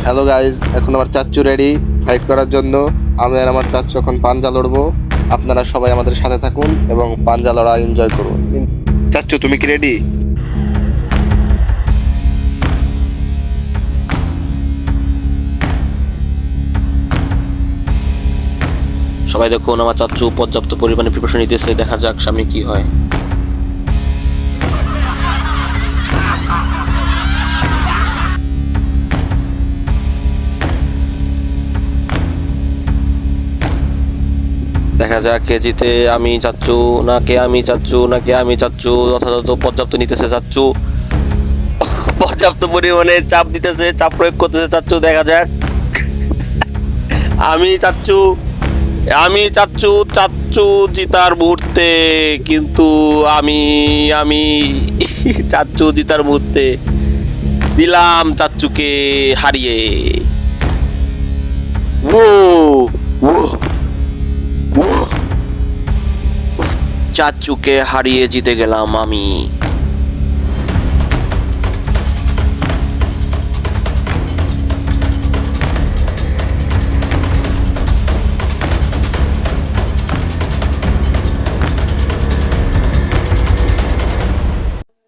Hello guys, এখন আমার চাচ্চু রেডি ফাইট করার জন্য। আমি আর আমার চাচ্চু এখন পাঞ্জা লড়বো। আপনারা সবাই আমাদের সাথে থাকুন এবং পাঞ্জা লড়া এনজয় করুন। চাচ্চু, তুমি কি রেডি? সবাই দেখুন, আমার চাচ্চু পর্যাপ্ত পরিমাণে প্রিপারেশন নিতেছে। দেখা যাক সামনে কি হয়। দেখা যাক কে জিতে, আমি চাচ্চু নাকি আমি চাচ্চু নাকি আমি চাচ্চু। যথাযথ পর্যাপ্ত নিতেছে চাচ্চু, পর্যাপ্ত পরিমাণে চাপ দিতেছে, চাপ প্রয়োগ করতেছে চাচ্চু। দেখা যাক। আমি চাচ্চু আমি চাচ্চু চাচ্চু জিতার মুহূর্তে, কিন্তু আমি আমি চাচ্চু জিতার মুহূর্তে দিলাম চাচ্চুকে হারিয়ে। ও ও ও, চাচ্চুকে হারিয়ে জিতে গেলাম আমি।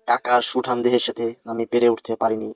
কাকার সুঠাম দেহের সাথে আমি পেরে উঠতে পারিনি।